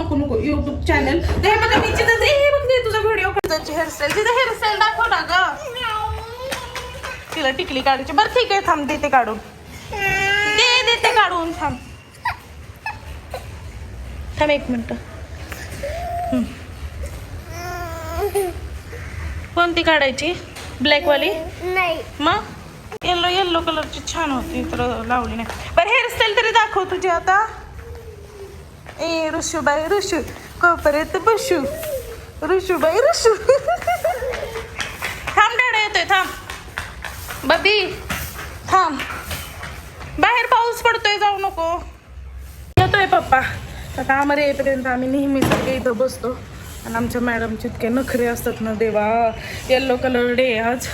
नको नको YouTube channel हे बघा मी तिथं हे बघ ते तुझा व्हिडिओ करताची हेअरस्टाईल तिथं हेअरस्टाईल दाखव ना ग तिला टिकली काढायची बरं ठीक आहे थांब देते काढून देते काढून थांब थांब 1 मिनिट कोणती काढायची ब्लॅकवाली नाही मग येल्लो कलरची छान होती तर लावली नाही बरं हेअरस्टाईल तरी दाखव तुझी आता ए ऋषूबाई ऋषू कोपऱ्यात बसू ऋषूबाई ऋषू थांब डॅडा येतोय थांब बबी थांब बाहेर पाऊस पडतोय जाऊ नको येतोय पप्पा आता आम्हाला येईपर्यंत आम्ही नेहमीसारखे इथं बसतो आणि आमच्या मॅडमचे इतके नखरे असतात ना देवा येल्लो कलर डे आज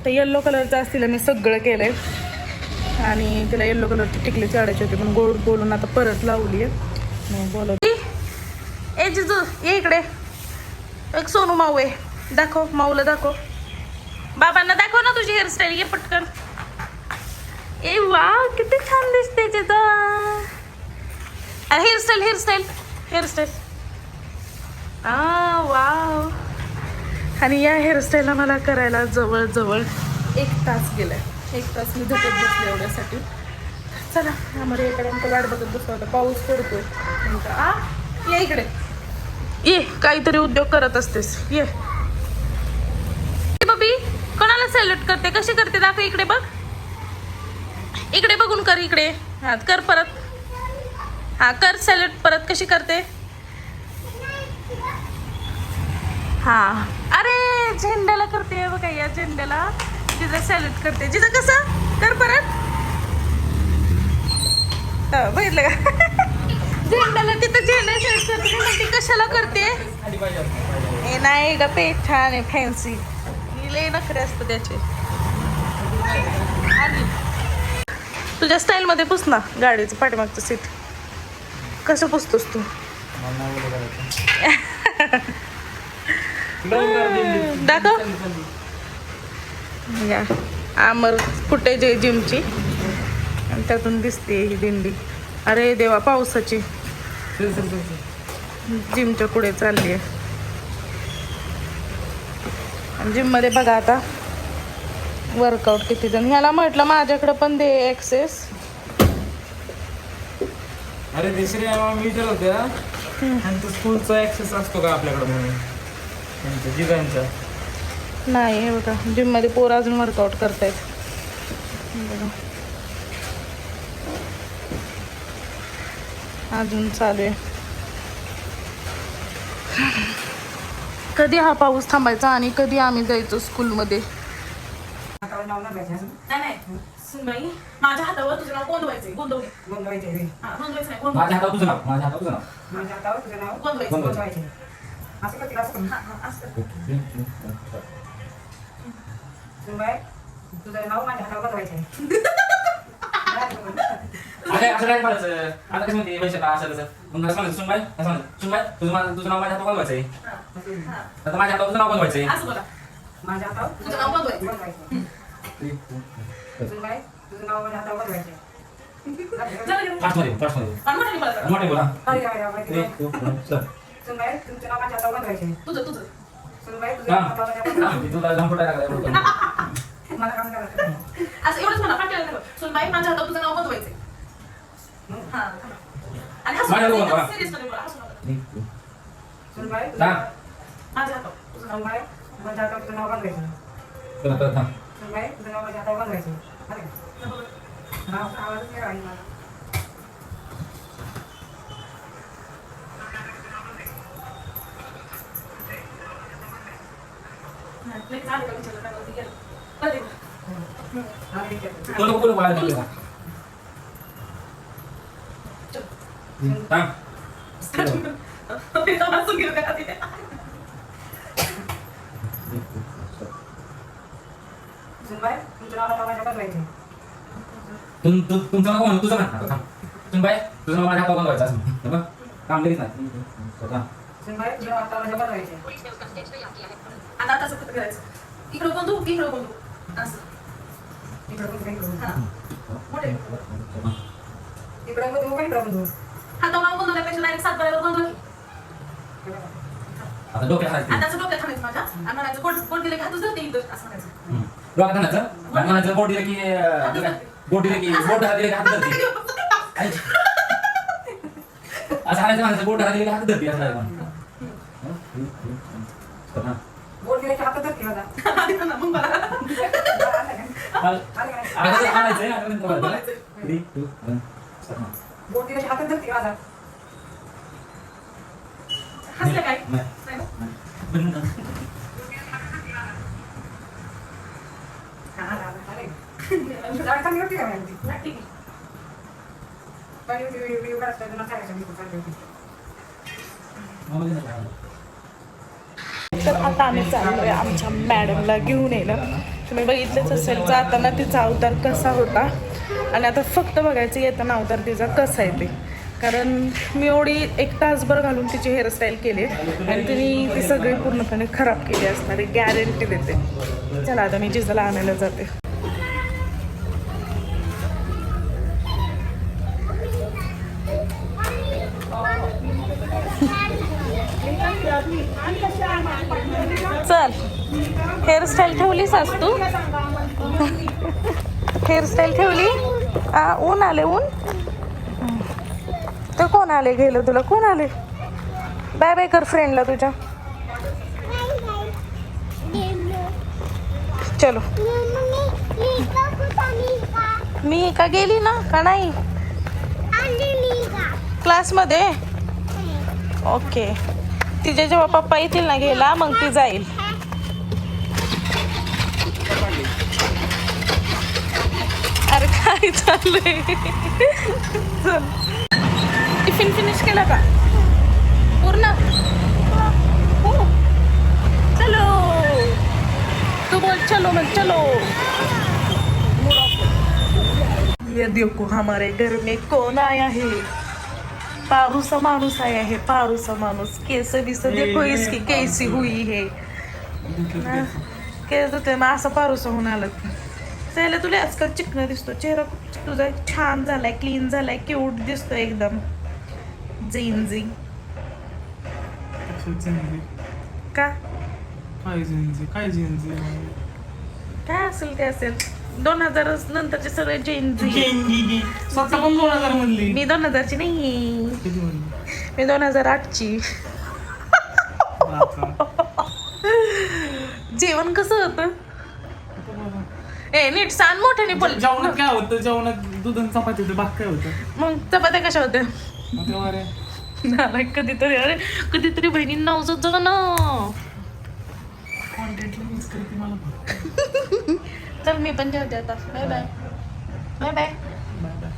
तर येल्लो कलरचं आज तिला मी सगळं केलं आहे आणि तिला येल्लो कलरची टिकली चढायची होती पण गोड बोलून आता परत लावली आहे नाही बोलत ए जिजू ये इकडे एक सोनू माऊ आहे दाखव माऊला दाखव बाबांना दाखव ना तुझी हेअरस्टाईल ये पटकन ए वा किती छान दिसते जिजा हेअरस्टाईल वाव आणि या हेअरस्टाईलला मला करायला जवळजवळ 1 तास गेलाय 1 तास मी झटत बसले एवढ्यासाठी चला आम्हाला इकडे वाट बघत बसला होता पाऊस पडतोय म्हणतो ये इकडे ये काहीतरी उद्योग करत असतेस ये बबी कोणाला सॅल्यूट करते कशी करते दाखव इकडे बघ इकडे बघून कर इकडे हा कर परत हा कर सॅल्यूट परत कशी करते हा अरे झेंड्याला करते बघा या झेंड्याला जिथं सॅल्यूट करते जिथं कसं कर परत बघितलं का झेंड्याला तिथं झेंडा सॅल्यूट करते ती कशाला करते हे नाही गप्पे छान आहे फॅन्सी लय नखरे असतं त्याचे आणि तुझ्या स्टाईलमध्ये पुस ना गाडीचं पाठीमागचं सीट कसं पुसतोस तू दाखव या आमर फुटेज आहे जिमची आणि त्यातून दिसते ही दिंडी अरे देवा पावसाची जिमच्या पुढे चालली आहे आणि जिममध्ये बघा आता वर्कआउट किती जण ह्याला म्हटलं माझ्याकडे पण दे ॲक्सेस अरे दुसरी मी विचारत होत्या त्यांचा स्कूलचा ॲक्सेस असतो का आपल्याकडे म्हणून त्यांचा जिगांचा नाही हे बघा जिममध्ये पोरं अजून वर्कआउट करतायत बघा अजून चालू आहे कधी हा पाऊस थांबायचा आणि कधी आम्ही जायचो स्कूलमध्ये नाही माझ्या हातावर तुझं नाव गोंधवायचंय गोंधवायचंय माझ्या हातावर तुझं नाव माझ्या हातावर तुझं नाव माझ्या हातावर तुझं नाव गोंधवायचं असं करते असं सुनबाई तुझं नाव माझ्या हातावर बदलायचं असं काय म्हणायचं आता कसं म्हणते पैसे असं कसं मग असं म्हणतो सुनबाई असं म्हणतो सुनबाई तुझं नाव माझ्या हातावर बनवायचंय आता माझ्या हातावर तुझं नाव बनवायचंय असं बोला माझ्या हातावर तुझं नाव गोंधवायचं सुनबाई तुझं नाव माझ्या हातावर बदलायचं फास्टमध्ये मोठे बोला सुनबाई तुमचं नाव माझ्या हातावर बदलायचं तुझं सुनबाई तुझं नाव माझ्या हातावर बदलायचं तुला जाऊन टाकायला मला काम करायचं असं एवढंच म्हणा पाठवलं सुनबाई माझ्या हातावर तुझं नाव गोंधवायचंय हा आणि सिरियसली बोला हसू नका सुनबाई माझ्या हातावर तुझं नाव सुनबाई माझ्या हातावर तुझं नाव बदलायचं सुनबाई तुझं नाव माझ्या हातावर बदलायचं नाव आवाज नाही राहिला मला कोण बोलायला सुनबाई तुमचं नाव आता माझ्या बदलायचं तुमचं नाव म्हणून तुझं ना सुनबाई तुझं नाव माझ्या हातावर बनवायचं असं काम लगेच नाही सुनबाई तुझं नाव आता माझ्या बदलायचं आता आता कसं करायचं इकडं बंधू असं इकडं पण काही करू हा मोठे इकडं पण तू काही करू हातावर नाव गोंधवल्यापेक्षा डायरेक्ट 7 बरोबर गोंधव आता डोक्यात हाणायचं. आणि त्याचं डोक्यात हाणायचं माझ्या आणि म्हणायचं बोट दिले की हातच धरते इथं असं म्हणायचं. डोक्यात हाणायचं आणि म्हणायचं बोट दिलं की बोट दिलं की बोट दिलं की हात धरते. असं हाणायचं म्हणायचं बोट दिलं की हात धरते असं म्हणायचं. हा. बोट दिले की हातात धरते माझा. मग मला आता ते हाणायचं आहे, आता नंतर बोलायचं. 3, 2, 1, start. बोट दिले की हातात धरते माझा. हसलं काय? नाही. नाही ना? बंद. जागा चांगली होती का मॅडम? नाही, ठीक आहे. चांगली होती, व्हिडिओ काढता येतो ना, सांगायचं मी पण चांगली होती. मोबाईल नाही लावायला. तर आता आम्ही चाललोय आमच्या मॅडमला घेऊन यायला. तुम्ही बघितलंच असेल जाताना तिचा अवतार कसा होता आणि आता फक्त बघायचं येताना अवतार तिचा कसा आहे ते. कारण मी एवढी 1 तासभर घालून तिची हेअरस्टाईल केली आणि तिने ती सगळी पूर्णपणे खराब केली असणारी गॅरंटी देते. चला आता मी जिजाला आणायला जाते. चल हेअरस्टाईल ठेवलीस आज तू? हेअरस्टाईल ठेवली? ऊन आले ऊन. तर कोण आले गेलं तुला? कोण आले? बाय बाय कर फ्रेंडला तुझ्या. चलो मी का गेली ना का नाही क्लासमध्ये? ओके तिचे जेव्हा पप्पा येतील ना घ्यायला मग ती जाईल. अरे काय चाललंय? चल टिफिन फिनिश केला का पूर्ण? हो चलो तू बोल चलो मग चलो. ये देखो हमारे घर में कौन आया है? पारूसा माणूस आया है, पारूसा माणूस. केस बिस देखो इसकी कैसी हुई है. केस होते मग असं पारूसा होऊन आलं. त्याला तुला आजकाल चिकन दिसतो चेहरा तुझा छान झालाय, क्लीन झालाय, क्यूट दिसतो एकदम. जिंजी का काय असेल ते असेल. 2000 नंतरचे सगळे जेनजी. स्वतः पण 2000 म्हणली. मी 2000ची नाही, मी 2008ची. जेवण कसं होतं? ए नीट सांग मोठ्याने बोल. जेवणात काय होतं? जेवणात दूध आणि चपाती होतं, बाकी काय होतं? मग चपात्या कशा होत्या? अरे नाही कधीतरी, अरे कधीतरी बहिणींना उजत जा ना. कॉन्टेंटला मिस करते मला. चल मी पण जेवते आता. Bye bye bye bye. Bye bye.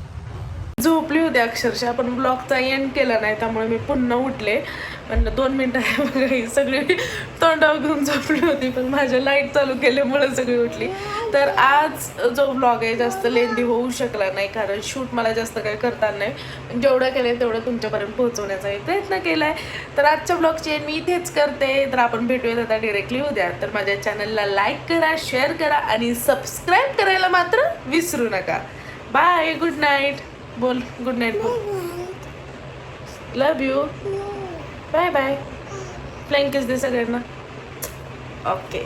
झोपली होती अक्षरशः पण ब्लॉगचा एंड केला नाही त्यामुळे मी पुन्हा उठले. पण 2 मिनिटं बघा ही सगळी तोंडावर घेऊन झोपली होती पण माझ्या लाईट चालू केल्यामुळे सगळी उठली. तर आज जो ब्लॉग आहे जास्त लेंदी होऊ शकला नाही कारण शूट मला जास्त काही करता नाही. जेवढं केलं तेवढं तुमच्यापर्यंत पोहोचवण्याचा प्रयत्न केला आहे. तर आजच्या ब्लॉगची एंड मी इथेच करते. तर आपण भेटूयात आता डिरेक्टली उद्या. तर माझ्या चॅनलला लाईक करा, शेअर करा आणि सबस्क्राईब करायला मात्र विसरू नका. Bye, good night. बोल गुड नाईट बोल. Love you. Bye bye. Flying kiss दे सगळ्यांना. ओके.